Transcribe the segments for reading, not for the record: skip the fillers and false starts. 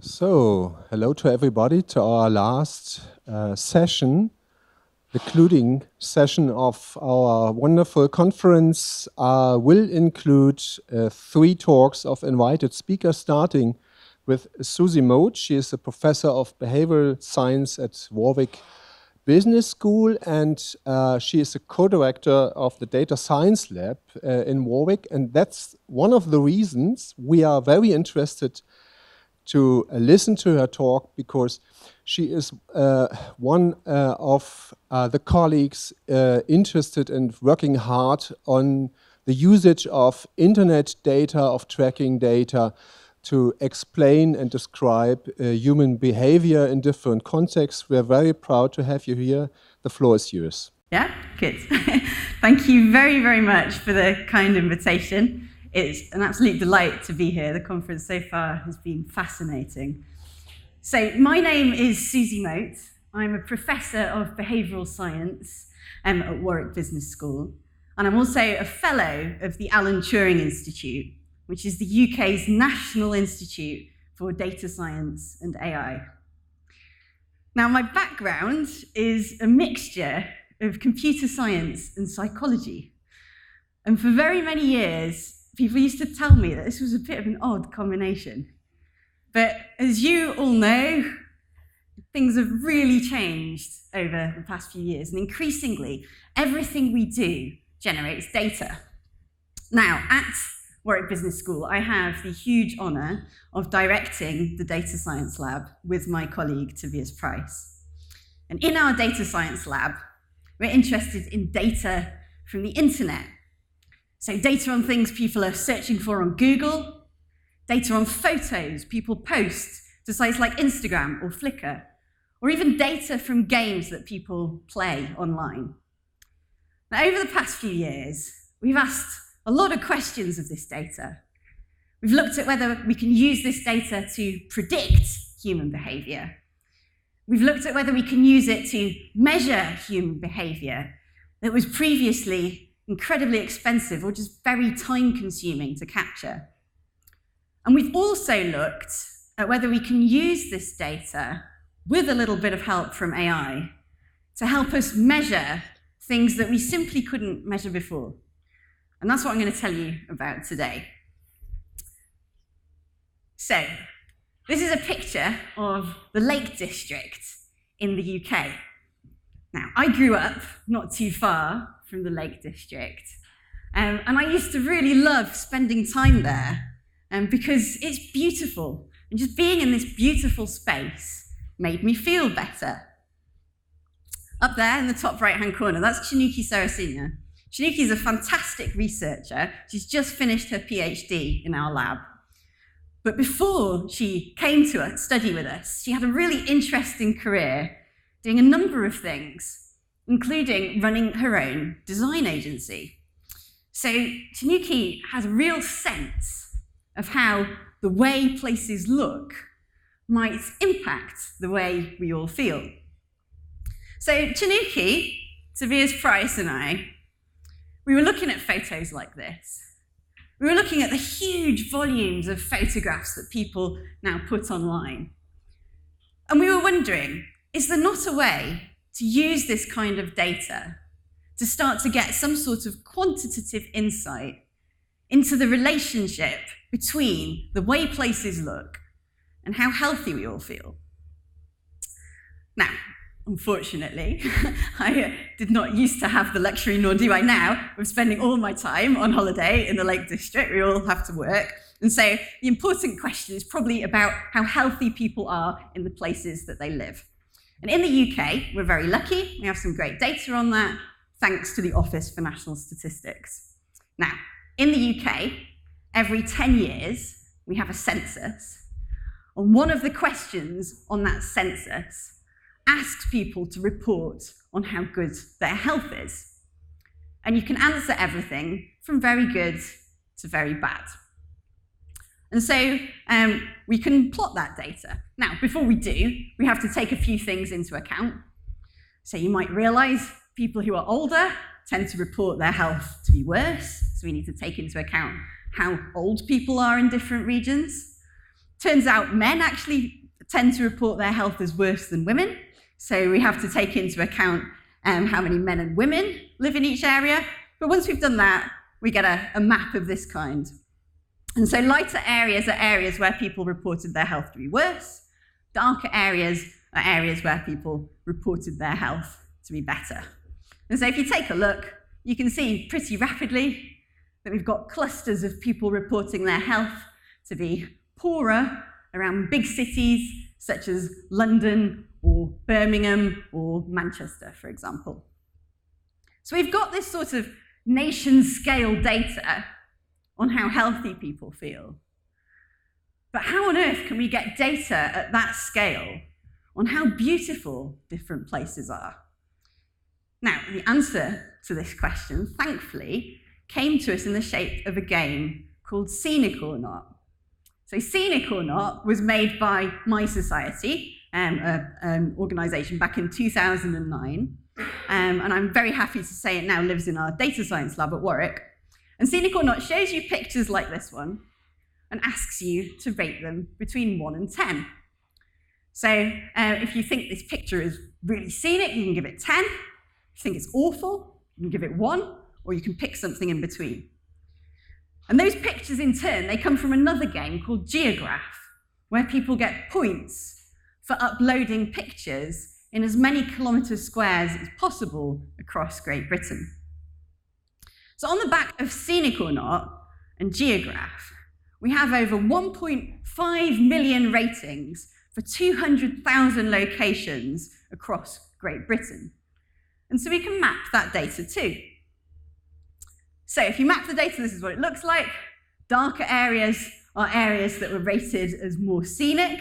So, hello to everybody to our last session, the concluding session of our wonderful conference will include 3 talks of invited speakers, starting with Susie Moat. She is a professor of behavioral science at Warwick Business School, and she is a co-director of the Data Science Lab in Warwick, and that's one of the reasons we are very interested to listen to her talk, because she is one of the colleagues interested in working hard on the usage of internet data, of tracking data, to explain and describe human behavior in different contexts. We're very proud to have you here. The floor is yours. Yeah, good. Thank you very, very much for the kind invitation. It's an absolute delight to be here. The conference so far has been fascinating. So my name is Susie Moat. I'm a professor of behavioural science at Warwick Business School, and I'm also a fellow of the Alan Turing Institute, which is the UK's National Institute for Data Science and AI. Now, my background is a mixture of computer science and psychology. And for very many years, people used to tell me that this was a bit of an odd combination. But as you all know, things have really changed over the past few years, and increasingly, everything we do generates data. Now, at Warwick Business School, I have the huge honour of directing the Data Science Lab with my colleague, Tobias Price. And in our Data Science Lab, we're interested in data from the internet. So data on things people are searching for on Google, data on photos people post to sites like Instagram or Flickr, or even data from games that people play online. Now, over the past few years, we've asked a lot of questions of this data. We've looked at whether we can use this data to predict human behavior. We've looked at whether we can use it to measure human behavior that was previously incredibly expensive or just very time-consuming to capture. And we've also looked at whether we can use this data, with a little bit of help from AI, to help us measure things that we simply couldn't measure before. And that's what I'm going to tell you about today. So, this is a picture of the Lake District in the UK. Now, I grew up not too far from the Lake District, and I used to really love spending time there because it's beautiful, and just being in this beautiful space made me feel better. Up there in the top right-hand corner, that's Chinuki Sarasina. Chinuki is a fantastic researcher. She's just finished her PhD in our lab. But before she came to study with us, she had a really interesting career doing a number of things, including running her own design agency. So Chinuki has a real sense of how the way places look might impact the way we all feel. So Chinuki, Tobias Price, and I, we were looking at photos like this. We were looking at the huge volumes of photographs that people now put online. And we were wondering, is there not a way to use this kind of data to start to get some sort of quantitative insight into the relationship between the way places look and how healthy we all feel? Now, unfortunately, I did not used to have the luxury, nor do I now, of spending all my time on holiday in the Lake District. We all have to work. And so the important question is probably about how healthy people are in the places that they live. And in the UK, we're very lucky. We have some great data on that, thanks to the Office for National Statistics. Now, in the UK, every 10 years, we have a census. And one of the questions on that census asks people to report on how good their health is. And you can answer everything from very good to very bad. And so we can plot that data. Now, before we do, we have to take a few things into account. So you might realize people who are older tend to report their health to be worse. So we need to take into account how old people are in different regions. Turns out men actually tend to report their health as worse than women. So we have to take into account how many men and women live in each area. But once we've done that, we get a map of this kind. And so lighter areas are areas where people reported their health to be worse. Darker areas are areas where people reported their health to be better. And so if you take a look, you can see pretty rapidly that we've got clusters of people reporting their health to be poorer around big cities such as London or Birmingham or Manchester, for example. So we've got this sort of nation-scale data on how healthy people feel. But how on earth can we get data at that scale on how beautiful different places are? Now, the answer to this question, thankfully, came to us in the shape of a game called Scenic or Not. So Scenic or Not was made by My Society, an organisation back in 2009, and I'm very happy to say it now lives in our data science lab at Warwick. And Scenic or Not shows you pictures like this one and asks you to rate them between 1 and 10. So if you think this picture is really scenic, you can give it 10. If you think it's awful, you can give it 1, or you can pick something in between. And those pictures, in turn, they come from another game called Geograph, where people get points for uploading pictures in as many kilometre squares as possible across Great Britain. So on the back of Scenic or Not and Geograph, we have over 1.5 million ratings for 200,000 locations across Great Britain. And so we can map that data too. So if you map the data, this is what it looks like. Darker areas are areas that were rated as more scenic.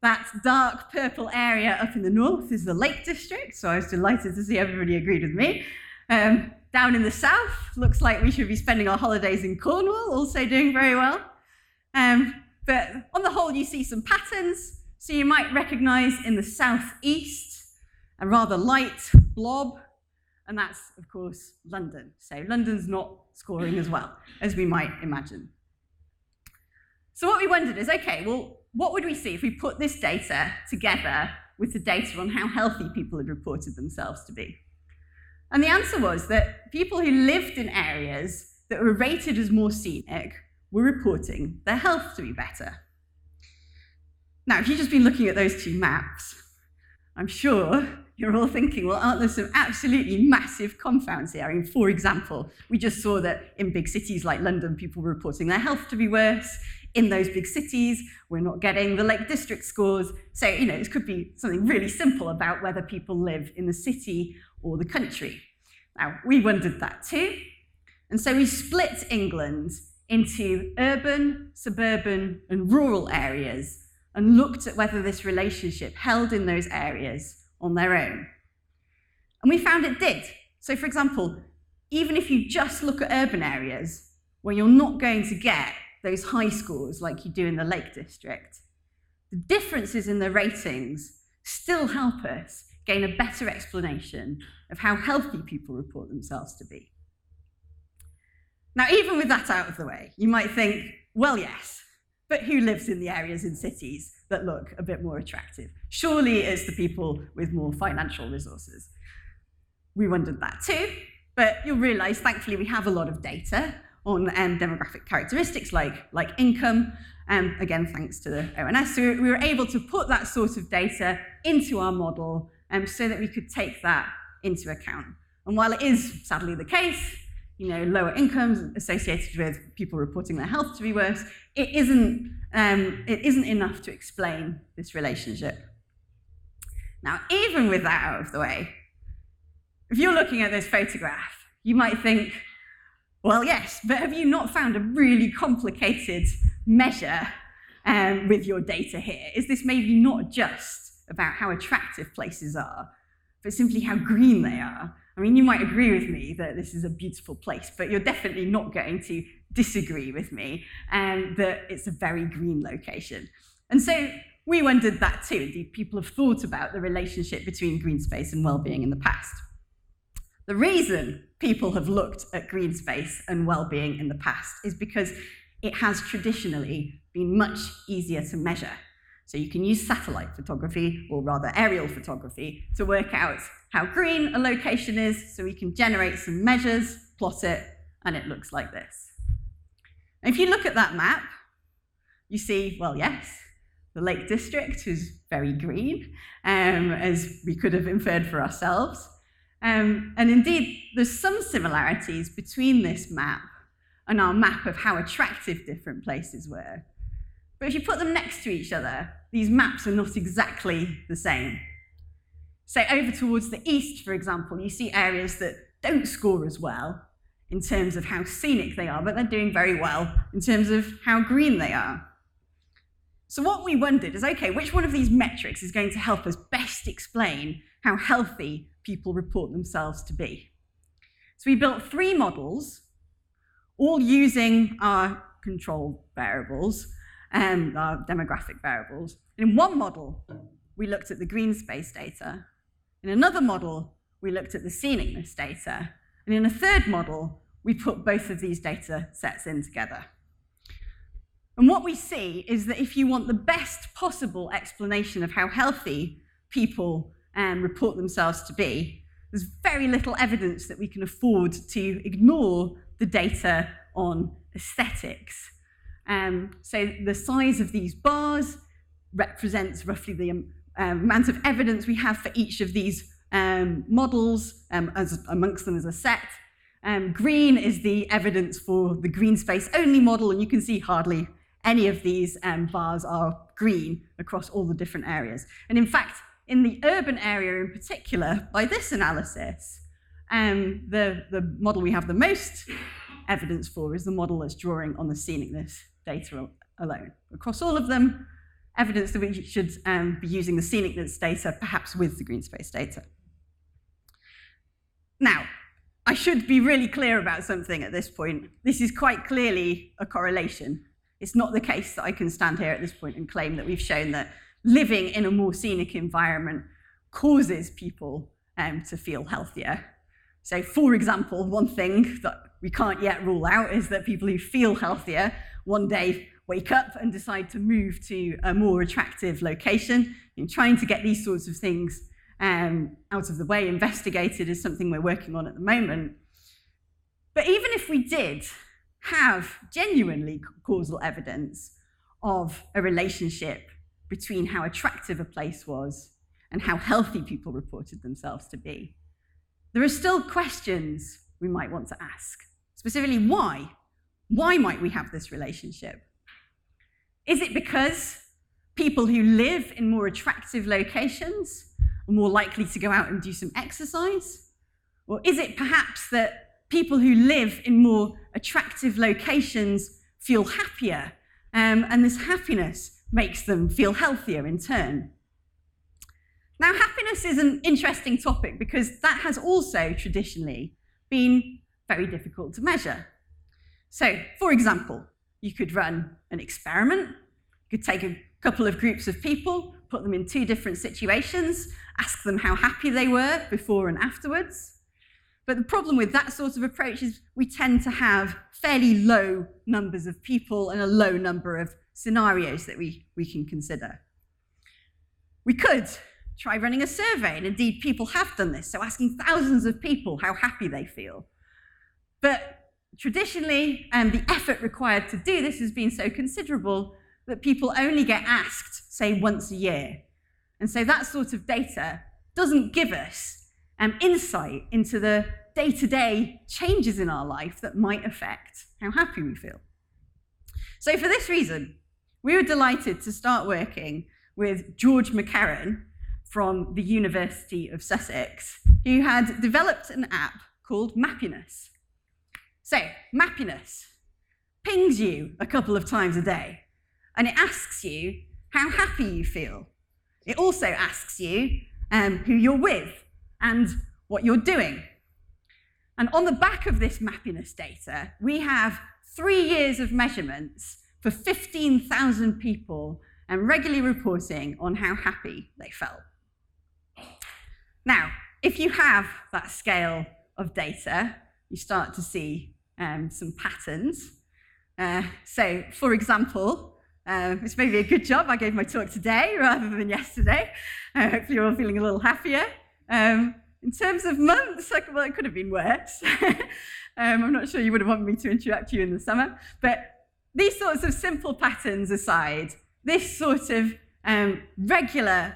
That dark purple area up in the north is the Lake District, so I was delighted to see everybody agreed with me. Down in the south, looks like we should be spending our holidays in Cornwall, also doing very well. But on the whole, you see some patterns. So you might recognize in the southeast a rather light blob, and that's, of course, London. So London's not scoring as well as we might imagine. So what we wondered is, okay, well, what would we see if we put this data together with the data on how healthy people had reported themselves to be? And the answer was that people who lived in areas that were rated as more scenic were reporting their health to be better. Now, if you've just been looking at those two maps, I'm sure you're all thinking, well, aren't there some absolutely massive confounds here? I mean, for example, we just saw that in big cities like London, people were reporting their health to be worse. In those big cities, we're not getting the Lake District scores. So, this could be something really simple about whether people live in the city or the country. Now, we wondered that too. And so we split England into urban, suburban, and rural areas and looked at whether this relationship held in those areas on their own. And we found it did. So, for example, even if you just look at urban areas where you're not going to get those high scores like you do in the Lake District, the differences in the ratings still help us gain a better explanation of how healthy people report themselves to be. Now, even with that out of the way, you might think, well, yes, but who lives in the areas in cities that look a bit more attractive? Surely it's the people with more financial resources. We wondered that too, but you'll realize, thankfully, we have a lot of data on demographic characteristics like income, again, thanks to the ONS. So we were able to put that sort of data into our model so that we could take that into account. And while it is sadly the case, lower incomes associated with people reporting their health to be worse, it isn't enough to explain this relationship. Now, even with that out of the way, if you're looking at this photograph, you might think, well, yes, but have you not found a really complicated measure with your data here? Is this maybe not just about how attractive places are, but simply how green they are? I mean, you might agree with me that this is a beautiful place, but you're definitely not going to disagree with me that it's a very green location. And so we wondered that too. Indeed, people have thought about the relationship between green space and well-being in the past. The reason people have looked at green space and well-being in the past is because it has traditionally been much easier to measure. So you can use satellite photography, or rather aerial photography, to work out how green a location is, so we can generate some measures, plot it, and it looks like this. And if you look at that map, you see, well, yes, the Lake District is very green, as we could have inferred for ourselves. And indeed, there's some similarities between this map and our map of how attractive different places were. But if you put them next to each other, these maps are not exactly the same. So over towards the east, for example, you see areas that don't score as well in terms of how scenic they are, but they're doing very well in terms of how green they are. So what we wondered is, okay, which one of these metrics is going to help us best explain how healthy people report themselves to be? So we built 3 models, all using our control variables, our demographic variables. In one model, we looked at the green space data. In another model, we looked at the scenicness data. And in a third model, we put both of these data sets in together. And what we see is that if you want the best possible explanation of how healthy people report themselves to be, there's very little evidence that we can afford to ignore the data on aesthetics. So the size of these bars represents roughly the amount of evidence we have for each of these models, amongst them as a set. Green is the evidence for the green space only model, and you can see hardly any of these bars are green across all the different areas. And in fact, in the urban area in particular, by this analysis, the model we have the most evidence for is the model that's drawing on the scenicness data alone. Across all of them, evidence that we should be using the scenicness data, perhaps with the green space data. Now, I should be really clear about something at this point. This is quite clearly a correlation. It's not the case that I can stand here at this point and claim that we've shown that living in a more scenic environment causes people to feel healthier. So, for example, one thing that we can't yet rule out is that people who feel healthier one day wake up and decide to move to a more attractive location. And trying to get these sorts of things out of the way, investigated, is something we're working on at the moment. But even if we did have genuinely causal evidence of a relationship between how attractive a place was and how healthy people reported themselves to be, there are still questions we might want to ask. Specifically, why? Why might we have this relationship? Is it because people who live in more attractive locations are more likely to go out and do some exercise? Or is it perhaps that people who live in more attractive locations feel happier, and this happiness makes them feel healthier in turn? Now, happiness is an interesting topic because that has also traditionally been very difficult to measure. So, for example, you could run an experiment. You could take a couple of groups of people, put them in 2 different situations, ask them how happy they were before and afterwards. But the problem with that sort of approach is we tend to have fairly low numbers of people and a low number of scenarios that we can consider. We could try running a survey, and indeed people have done this, so asking thousands of people how happy they feel. But traditionally, the effort required to do this has been so considerable that people only get asked, say, once a year. And so that sort of data doesn't give us insight into the day-to-day changes in our life that might affect how happy we feel. So for this reason, we were delighted to start working with George McCarran from the University of Sussex, who had developed an app called Mappiness. So, Mappiness pings you a couple of times a day, and it asks you how happy you feel. It also asks you who you're with and what you're doing. And on the back of this Mappiness data, we have 3 years of measurements for 15,000 people and regularly reporting on how happy they felt. Now, if you have that scale of data, you start to see some patterns. So, for example, it's maybe a good job I gave my talk today rather than yesterday. Hopefully you're all feeling a little happier. In terms of months, well, it could have been worse. I'm not sure you would have wanted me to interrupt you in the summer. But these sorts of simple patterns aside, this sort of regular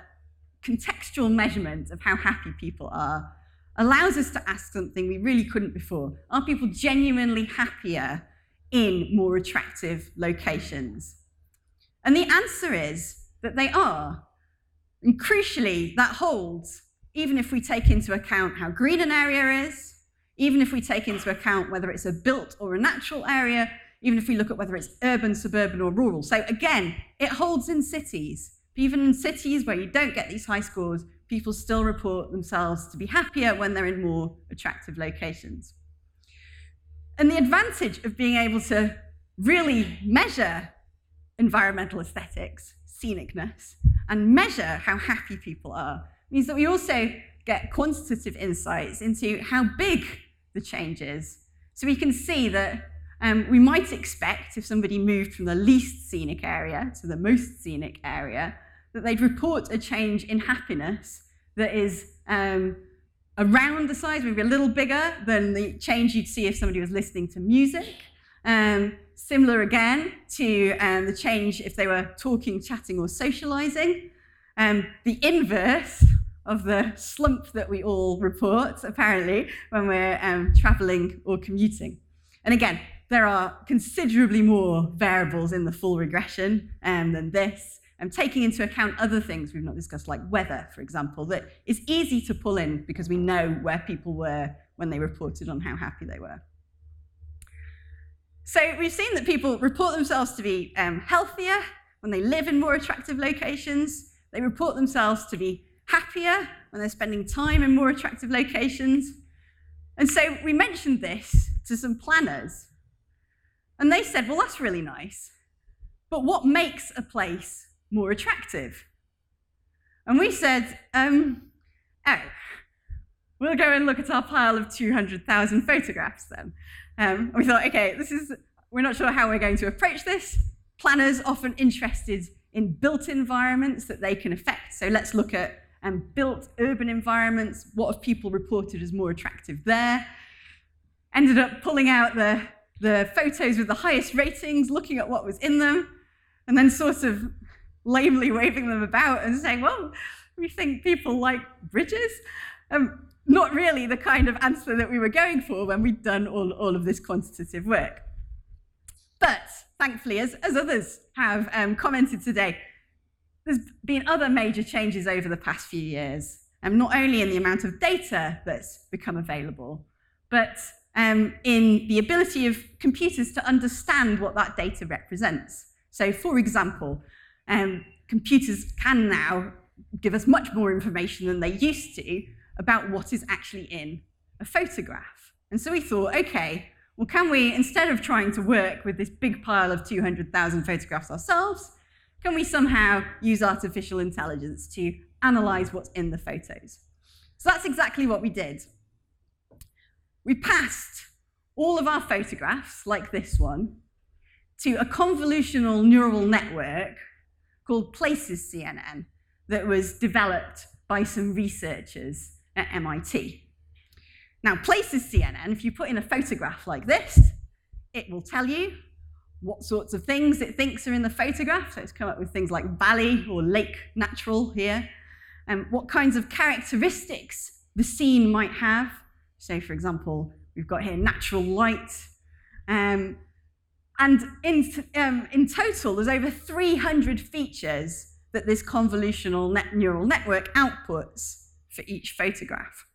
contextual measurement of how happy people are allows us to ask something we really couldn't before. Are people genuinely happier in more attractive locations? And the answer is that they are. And crucially, that holds even if we take into account how green an area is, even if we take into account whether it's a built or a natural area, even if we look at whether it's urban, suburban, or rural. So again, it holds in cities. Even in cities where you don't get these high scores, people still report themselves to be happier when they're in more attractive locations. And the advantage of being able to really measure environmental aesthetics, scenicness, and measure how happy people are means that we also get quantitative insights into how big the change is. So we can see that we might expect, if somebody moved from the least scenic area to the most scenic area, that they'd report a change in happiness that is around the size, maybe a little bigger than the change you'd see if somebody was listening to music. Similar again to the change if they were talking, chatting, or socializing. The inverse of the slump that we all report, apparently, when we're traveling or commuting. And again, there are considerably more variables in the full regression than this, taking into account other things we've not discussed, like weather, for example, that is easy to pull in because we know where people were when they reported on how happy they were. So we've seen that people report themselves to be healthier when they live in more attractive locations. They report themselves to be happier when they're spending time in more attractive locations. And so we mentioned this to some planners. And they said, well, that's really nice. But what makes a place more attractive? And we said, we'll go and look at our pile of 200,000 photographs then. We thought, okay, we're not sure how we're going to approach this. Planners often interested in built environments that they can affect. So let's look at built urban environments. What have people reported as more attractive there? Ended up pulling out the photos with the highest ratings, looking at what was in them, and then sort of lamely waving them about and saying, well, we think people like bridges. Not really the kind of answer that we were going for when we'd done all of this quantitative work. But thankfully, as others have commented today, there's been other major changes over the past few years, not only in the amount of data that's become available, but in the ability of computers to understand what that data represents. So, for example, computers can now give us much more information than they used to about what is actually in a photograph. And so we thought, okay, well, can we, instead of trying to work with this big pile of 200,000 photographs ourselves, can we somehow use artificial intelligence to analyze what's in the photos? So that's exactly what we did. We passed all of our photographs, like this one, to a convolutional neural network called Places CNN that was developed by some researchers at MIT. Now, Places CNN, if you put in a photograph like this, it will tell you what sorts of things it thinks are in the photograph. So it's come up with things like valley or lake natural here, and what kinds of characteristics the scene might have. So, for example, we've got here natural light. And in total, there's over 300 features that this convolutional neural network outputs for each photograph.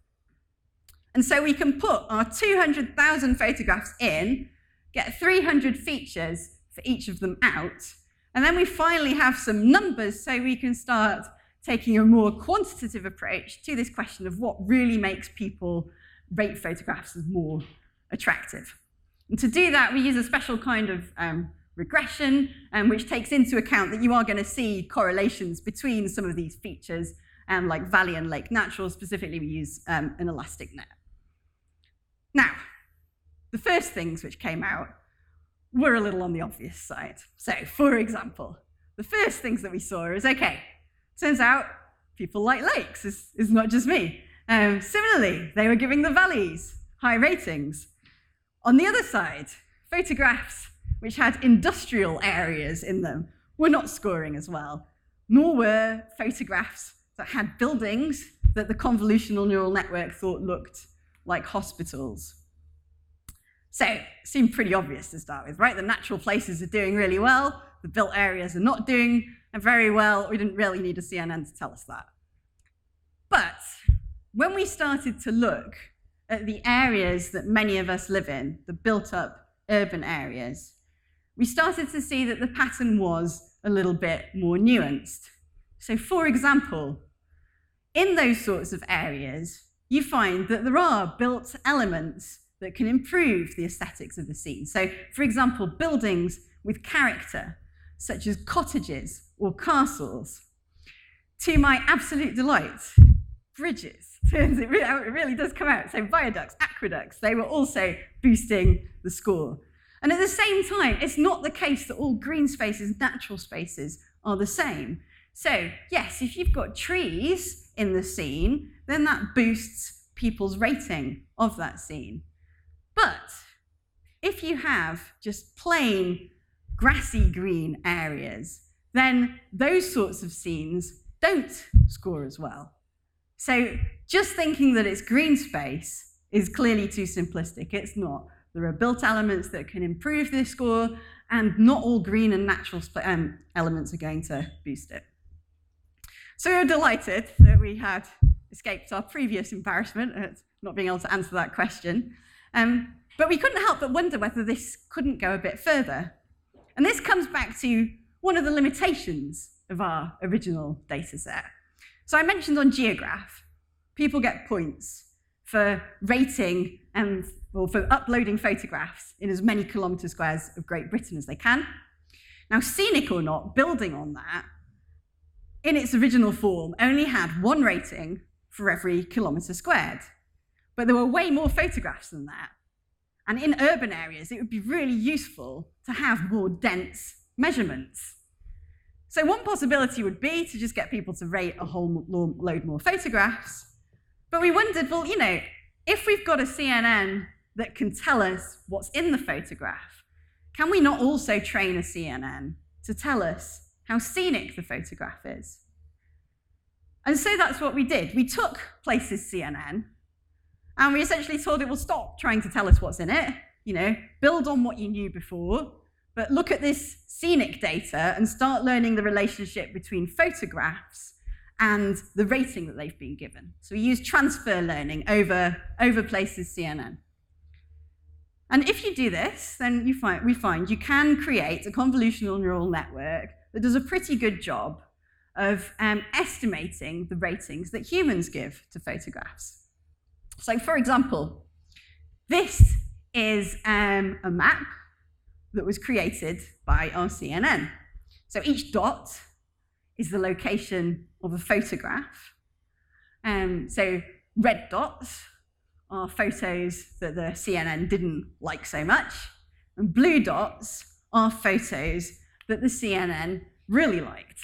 And so we can put our 200,000 photographs in, get 300 features for each of them out, and then we finally have some numbers so we can start taking a more quantitative approach to this question of what really makes people rate photographs as more attractive. And to do that, we use a special kind of regression, which takes into account that you are going to see correlations between some of these features, like valley and lake natural. Specifically, we use an elastic net. Now, the first things which came out were a little on the obvious side. So, for example, the first things that we saw is, okay, turns out people like lakes. It's not just me. Similarly, they were giving the valleys high ratings. On the other side, photographs which had industrial areas in them were not scoring as well, nor were photographs that had buildings that the convolutional neural network thought looked like hospitals. So it seemed pretty obvious to start with, right? The natural places are doing really well, the built areas are not doing very well. We didn't really need a CNN to tell us that. But when we started to look at the areas that many of us live in, the built-up urban areas, we started to see that the pattern was a little bit more nuanced. So, for example, in those sorts of areas, you find that there are built elements that can improve the aesthetics of the scene. So, for example, buildings with character, such as cottages or castles. To my absolute delight, bridges. It really does come out. So viaducts, aqueducts, they were also boosting the score. And at the same time, it's not the case that all green spaces, natural spaces, are the same. So yes, if you've got trees in the scene, then that boosts people's rating of that scene. But if you have just plain grassy green areas, then those sorts of scenes don't score as well. So just thinking that it's green space is clearly too simplistic. It's not. There are built elements that can improve this score, and not all green and natural elements are going to boost it. So we were delighted that we had escaped our previous embarrassment at not being able to answer that question. But we couldn't help but wonder whether this couldn't go a bit further. And this comes back to one of the limitations of our original data set. So I mentioned on GeoGraph, people get points for rating or for uploading photographs in as many kilometre squares of Great Britain as they can. Now, Scenic or not, building on that, in its original form, only had one rating for every kilometre squared. But there were way more photographs than that. And in urban areas, it would be really useful to have more dense measurements. So one possibility would be to just get people to rate a whole load more photographs. But we wondered, well, if we've got a CNN that can tell us what's in the photograph, can we not also train a CNN to tell us how scenic the photograph is? And so that's what we did. We took Places CNN, and we essentially told it, well, stop trying to tell us what's in it, build on what you knew before, but look at this scenic data and start learning the relationship between photographs and the rating that they've been given. So we use transfer learning over Places CNN. And if you do this, then we find you can create a convolutional neural network that does a pretty good job of estimating the ratings that humans give to photographs. So, for example, this is a map that was created by our CNN. So each dot is the location of a photograph. So red dots are photos that the CNN didn't like so much, and blue dots are photos that the CNN really liked.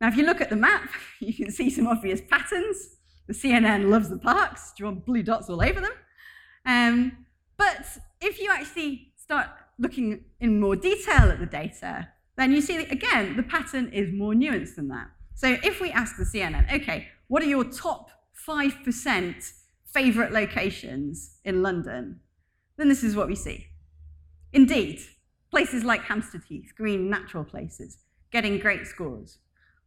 Now, if you look at the map, you can see some obvious patterns. The CNN loves the parks, drawn blue dots all over them. But if you actually start looking in more detail at the data, then you see that, again, the pattern is more nuanced than that. So if we ask the CNN, okay, what are your top 5% favorite locations in London? Then this is what we see. Indeed, places like Hampstead Heath, green natural places, getting great scores.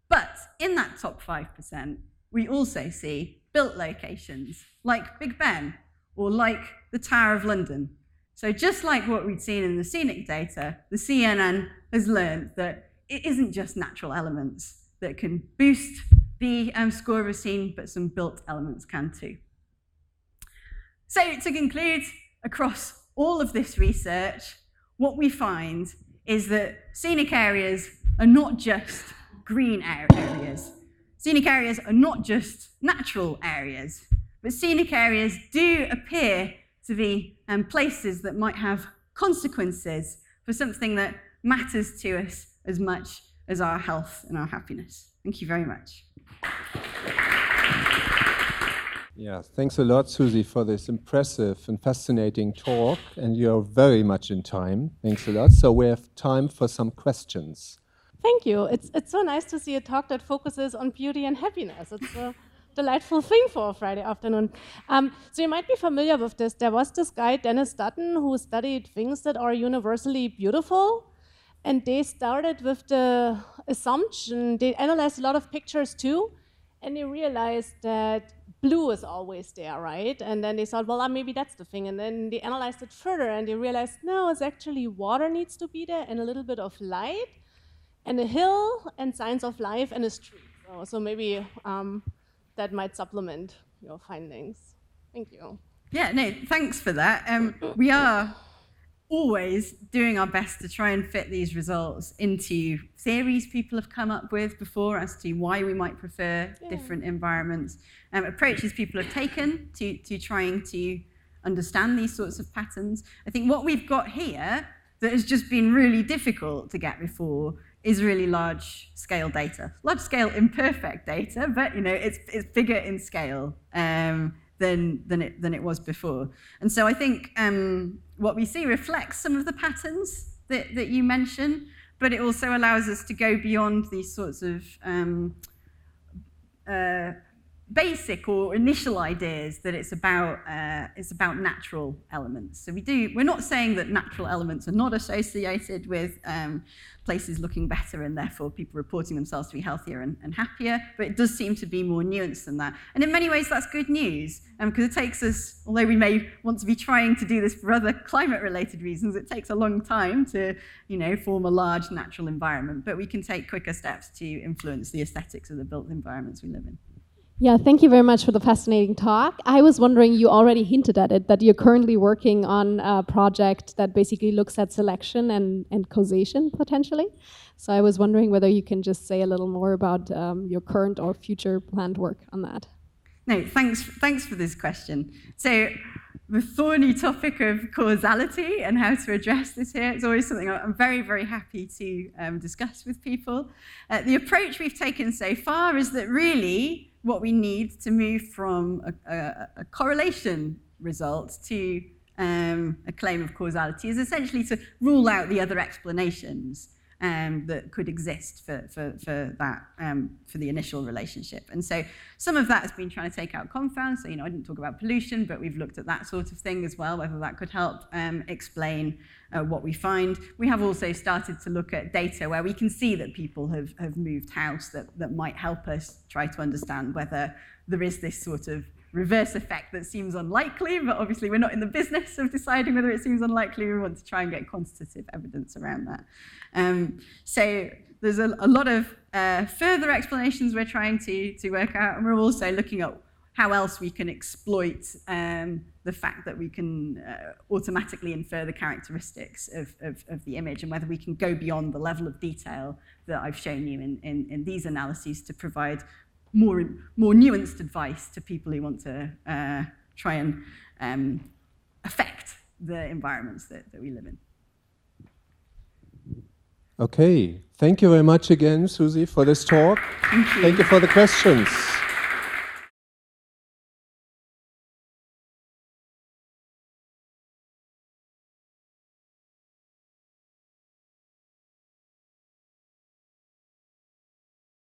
But in that top 5%, we also see built locations like Big Ben or like the Tower of London. So just like what we'd seen in the scenic data, the CNN has learned that it isn't just natural elements that can boost the score of a scene, but some built elements can too. So to conclude, across all of this research, what we find is that scenic areas are not just green areas. Scenic areas are not just natural areas, but scenic areas do appear to be places that might have consequences for something that matters to us as much as our health and our happiness. Thank you very much. Yeah, thanks a lot, Susie, for this impressive and fascinating talk. And you're very much in time. Thanks a lot. So we have time for some questions. Thank you. It's so nice to see a talk that focuses on beauty and happiness. It's a delightful thing for a Friday afternoon. So you might be familiar with this. There was this guy, Dennis Dutton, who studied things that are universally beautiful. And they started with the assumption, they analyzed a lot of pictures too, and they realized that blue is always there, right? And then they thought, well, maybe that's the thing. And then they analyzed it further and they realized, no, it's actually water needs to be there and a little bit of light and a hill and signs of life and a street. So maybe that might supplement your findings. Thank you. Yeah, no, thanks for that. We are always doing our best to try and fit these results into theories people have come up with before as to why we might prefer different environments, approaches people have taken to trying to understand these sorts of patterns. I think what we've got here that has just been really difficult to get before is really large-scale data. Large-scale imperfect data, but it's bigger in scale than it was before. And so I think what we see reflects some of the patterns that you mentioned, but it also allows us to go beyond these sorts of basic or initial ideas that it's about natural elements. So we're not saying that natural elements are not associated with places looking better and therefore people reporting themselves to be healthier and happier, but it does seem to be more nuanced than that. And in many ways that's good news, because it takes us, although we may want to be trying to do this for other climate-related reasons, it takes a long time to form a large natural environment, but we can take quicker steps to influence the aesthetics of the built environments we live in. Yeah, thank you very much for the fascinating talk. I was wondering, you already hinted at it, that you're currently working on a project that basically looks at selection and causation, potentially. So I was wondering whether you can just say a little more about your current or future planned work on that. No, thanks for this question. So the thorny topic of causality and how to address this here is always something I'm very, very happy to discuss with people. The approach we've taken so far is that really what we need to move from a correlation result to a claim of causality is essentially to rule out the other explanations that could exist for the initial relationship. And so some of that has been trying to take out confounds. So I didn't talk about pollution, but we've looked at that sort of thing as well, whether that could help explain what we find. We have also started to look at data where we can see that people have moved house that might help us try to understand whether there is this sort of reverse effect that seems unlikely, but obviously we're not in the business of deciding whether it seems unlikely. We want to try and get quantitative evidence around that. So there's a lot of further explanations we're trying to work out, and we're also looking at how else we can exploit the fact that we can automatically infer the characteristics of the image, and whether we can go beyond the level of detail that I've shown you in these analyses to provide more nuanced advice to people who want to try and affect the environments that we live in. Okay, thank you very much again, Susie, for this talk. Thank you. Thank you for the questions.